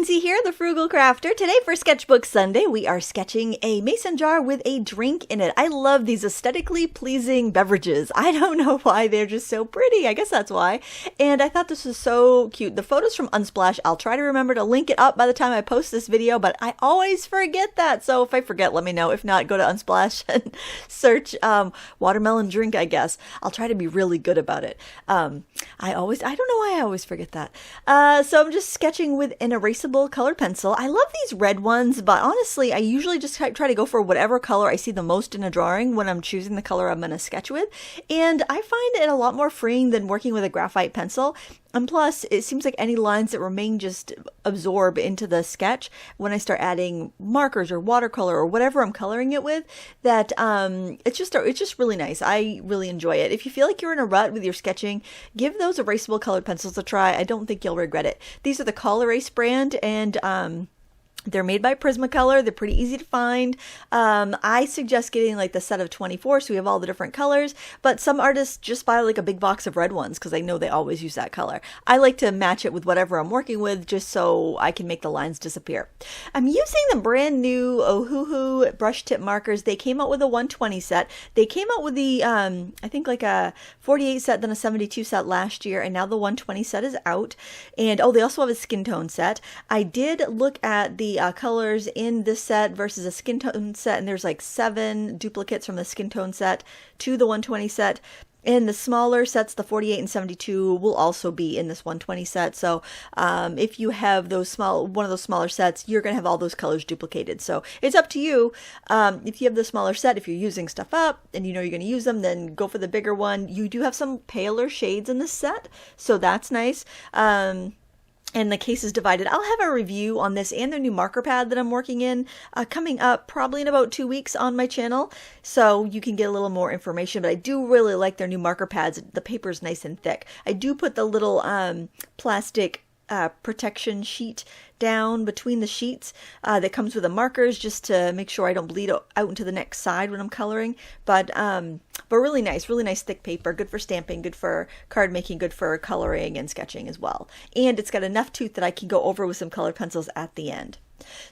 Lindsay here, the Frugal Crafter. Today for Sketchbook Sunday, we are sketching a mason jar with a drink in it. I love these aesthetically pleasing beverages. I don't know why, they're just so pretty. I guess that's why. And I thought this was so cute. The photo's from Unsplash. I'll try to remember to link it up by the time I post this video, but I always forget that. So if I forget, let me know. If not, go to Unsplash and search watermelon drink, I guess. I'll try to be really good about it. I don't know why I always forget that. So I'm just sketching with an erasable colored pencil. I love these red ones, but honestly, I usually just try to go for whatever color I see the most in a drawing when I'm choosing the color I'm going to sketch with. And I find it a lot more freeing than working with a graphite pencil. And plus, it seems like any lines that remain just absorb into the sketch when I start adding markers or watercolor or whatever I'm coloring it with, that it's just really nice. I really enjoy it. If you feel like you're in a rut with your sketching, give those erasable colored pencils a try. I don't think you'll regret it. These are the Col Erase brand, and they're made by Prismacolor. They're pretty easy to find. I suggest getting like the set of 24 so we have all the different colors, but some artists just buy like a big box of red ones because I know they always use that color. I like to match it with whatever I'm working with just so I can make the lines disappear. I'm using the brand new Ohuhu brush tip markers. They came out with a 120 set. They came out with the, I think like a 48 set, then a 72 set last year, and now the 120 set is out. And oh, they also have a skin tone set. I did look at the colors in this set versus a skin tone set, and there's like 7 duplicates from the skin tone set to the 120 set. And the smaller sets, the 48 and 72, will also be in this 120 set. So if you have one of those smaller sets, you're going to have all those colors duplicated. So it's up to you. If you have the smaller set, if you're using stuff up and you know you're going to use them, then go for the bigger one. You do have some paler shades in this set, so that's nice. And the case is divided. I'll have a review on this and their new marker pad that I'm working in coming up probably in about 2 weeks on my channel, so you can get a little more information. But I do really like their new marker pads. The paper is nice and thick. I do put the little plastic protection sheet down between the sheets that comes with the markers just to make sure I don't bleed out into the next side when I'm coloring. But really nice thick paper, good for stamping, good for card making, good for coloring and sketching as well. And it's got enough tooth that I can go over with some colored pencils at the end.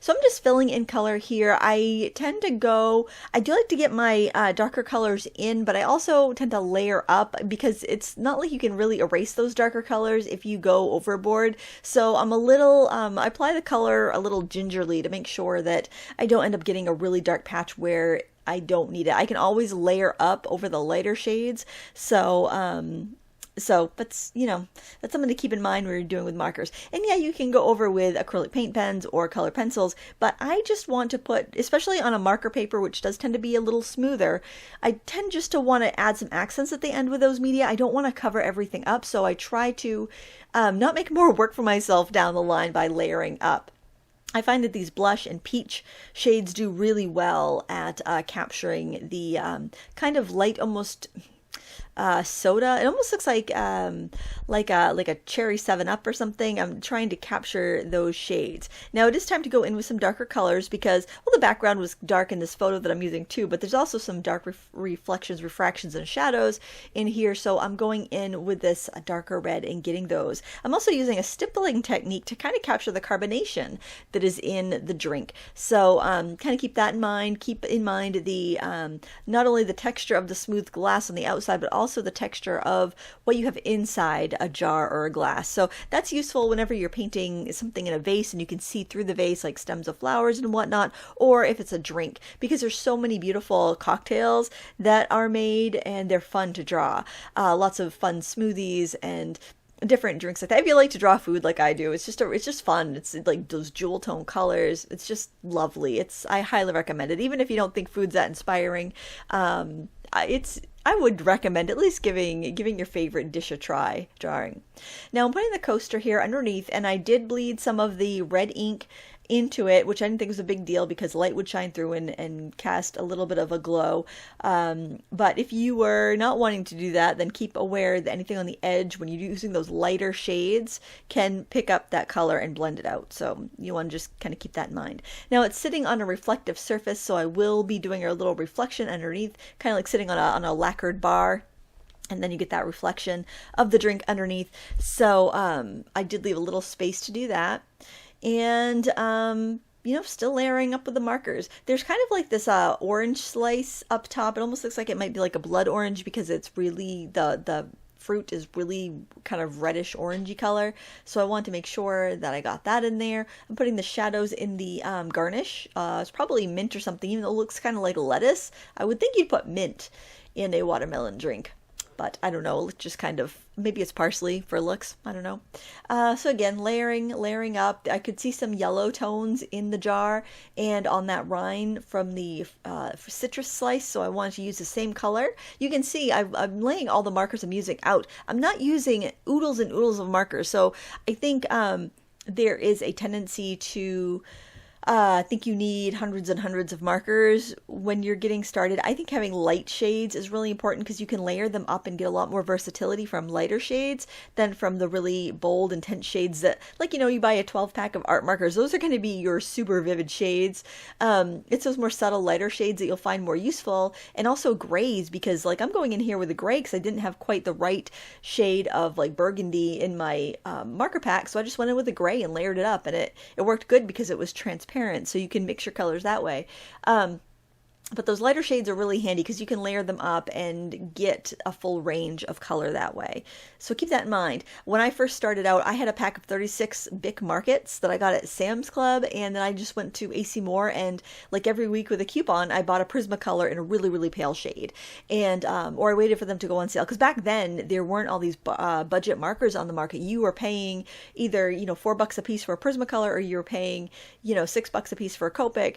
So I'm just filling in color here. I do like to get my darker colors in, but I also tend to layer up because it's not like you can really erase those darker colors if you go overboard. So I'm I apply the color a little gingerly to make sure that I don't end up getting a really dark patch where I don't need it. I can always layer up over the lighter shades. So that's something to keep in mind when you're doing with markers. And yeah, you can go over with acrylic paint pens or color pencils, but I just want to put, especially on a marker paper, which does tend to be a little smoother, I tend just to want to add some accents at the end with those media. I don't want to cover everything up, so I try to not make more work for myself down the line by layering up. I find that these blush and peach shades do really well at capturing the kind of light, almost soda. It almost looks like a cherry 7-Up or something. I'm trying to capture those shades. Now it is time to go in with some darker colors because, well, the background was dark in this photo that I'm using too, but there's also some dark reflections, refractions, and shadows in here. So I'm going in with this darker red and getting those. I'm also using a stippling technique to kind of capture the carbonation that is in the drink. So kind of keep that in mind. Keep in mind the not only the texture of the smooth glass on the outside, but also the texture of what you have inside a jar or a glass. So that's useful whenever you're painting something in a vase and you can see through the vase, like stems of flowers and whatnot, or if it's a drink, because there's so many beautiful cocktails that are made and they're fun to draw. Lots of fun smoothies and different drinks like that. If you like to draw food like I do, it's just fun. It's like those jewel tone colors. It's just lovely. I highly recommend it. Even if you don't think food's that inspiring, I would recommend at least giving your favorite dish a try drawing. Now I'm putting the coaster here underneath, and I did bleed some of the red ink into it, which I didn't think was a big deal because light would shine through and cast a little bit of a glow. But if you were not wanting to do that, then keep aware that anything on the edge when you're using those lighter shades can pick up that color and blend it out. So you want to just kind of keep that in mind. Now it's sitting on a reflective surface, so I will be doing a little reflection underneath, kind of like sitting on a lacquered bar. And then you get that reflection of the drink underneath. So I did leave a little space to do that. and you know, still layering up with the markers. There's kind of like this orange slice up top. It almost looks like it might be like a blood orange because it's really the fruit is really kind of reddish orangey color. So I want to make sure that I got that in there. I'm putting the shadows in the garnish. It's probably mint or something, even though it looks kind of like lettuce. I would think you'd put mint in a watermelon drink, but I don't know. It's just kind of, maybe it's parsley for looks. I don't know. So again, layering up. I could see some yellow tones in the jar and on that rind from the citrus slice. So I wanted to use the same color. You can see I'm laying all the markers I'm using out. I'm not using oodles and oodles of markers. So I think there is a tendency to I think you need hundreds and hundreds of markers when you're getting started. I think having light shades is really important because you can layer them up and get a lot more versatility from lighter shades than from the really bold, intense shades that, like, you know, you buy a 12 pack of art markers. Those are going to be your super vivid shades. It's those more subtle, lighter shades that you'll find more useful, and also grays, because like I'm going in here with a gray because I didn't have quite the right shade of like burgundy in my marker pack. So I just went in with a gray and layered it up, and it worked good because it was transparent. So you can mix your colors that way. But those lighter shades are really handy because you can layer them up and get a full range of color that way. So keep that in mind. When I first started out, I had a pack of 36 Bic Markets that I got at Sam's Club, and then I just went to AC Moore, and like every week with a coupon, I bought a Prismacolor in a really, really pale shade. And or I waited for them to go on sale, because back then there weren't all these budget markers on the market. You were paying either, you know, $4 a piece for a Prismacolor, or you were paying, you know, $6 a piece for a Copic.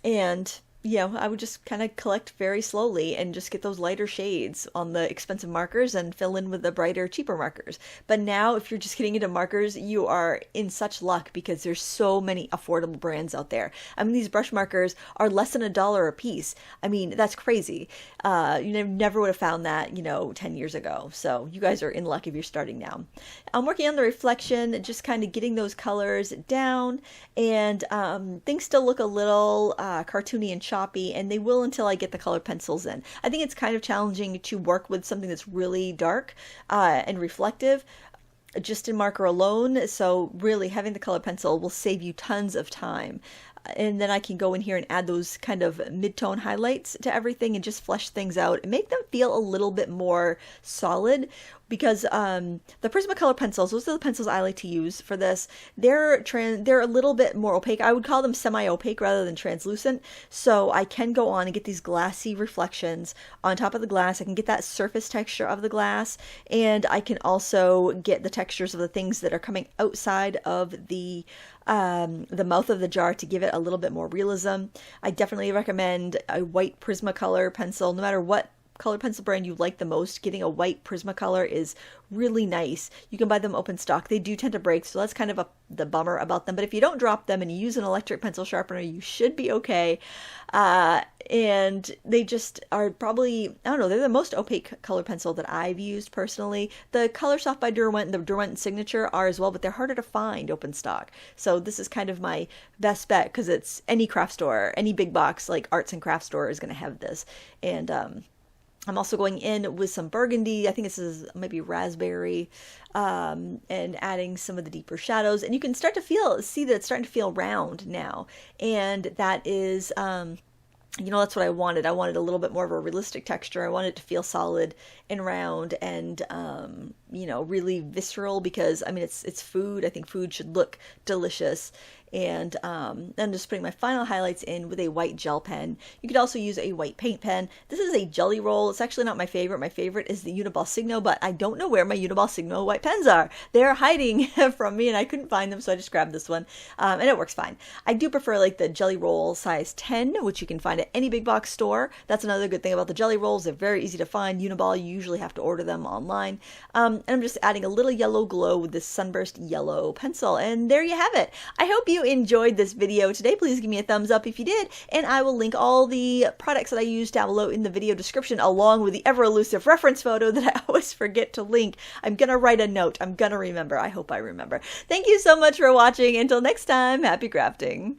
And you know, I would just kind of collect very slowly and just get those lighter shades on the expensive markers and fill in with the brighter, cheaper markers. But now, if you're just getting into markers, you are in such luck because there's so many affordable brands out there. I mean, these brush markers are less than $1 a piece. I mean, that's crazy. You never would have found that, you know, 10 years ago. So you guys are in luck if you're starting now. I'm working on the reflection, just kind of getting those colors down, and things still look a little cartoony and choppy, and they will until I get the colored pencils in. I think it's kind of challenging to work with something that's really dark and reflective just in marker alone, so really having the colored pencil will save you tons of time. And then I can go in here and add those kind of mid-tone highlights to everything and just flesh things out and make them feel a little bit more solid, because the Prismacolor pencils, those are the pencils I like to use for this. They're a little bit more opaque. I would call them semi-opaque rather than translucent. So I can go on and get these glassy reflections on top of the glass. I can get that surface texture of the glass, and I can also get the textures of the things that are coming outside of the mouth of the jar to give it a little bit more realism. I definitely recommend a white Prismacolor pencil, no matter what colored pencil brand you like the most. Getting a white Prismacolor is really nice. You can buy them open stock. They do tend to break, so that's kind of the bummer about them. But if you don't drop them and you use an electric pencil sharpener, you should be okay. And they just are probably, I don't know, they're the most opaque colored pencil that I've used personally. The Color Soft by Derwent and the Derwent Signature are as well, but they're harder to find open stock. So this is kind of my best bet, because it's any craft store, any big box like arts and craft store is going to have this. And I'm also going in with some burgundy. I think this is maybe raspberry, and adding some of the deeper shadows. And you can start to see that it's starting to feel round now. And that is, you know, that's what I wanted. I wanted a little bit more of a realistic texture. I wanted it to feel solid and round and, you know, really visceral, because, I mean, it's food. I think food should look delicious. And I'm just putting my final highlights in with a white gel pen. You could also use a white paint pen. This is a Jelly Roll. It's actually not my favorite. My favorite is the Uniball Signo, but I don't know where my Uniball Signo white pens are. They're hiding from me, and I couldn't find them, so I just grabbed this one, and it works fine. I do prefer like the Jelly Roll size 10, which you can find at any big box store. That's another good thing about the Jelly Rolls. They're very easy to find. Uniball, you usually have to order them online. And I'm just adding a little yellow glow with this Sunburst yellow pencil, and there you have it. I hope you enjoyed this video today. Please give me a thumbs up if you did, and I will link all the products that I used down below in the video description, along with the ever elusive reference photo that I always forget to link. I'm gonna write a note. I'm gonna remember. I hope I remember. Thank you so much for watching. Until next time, happy crafting.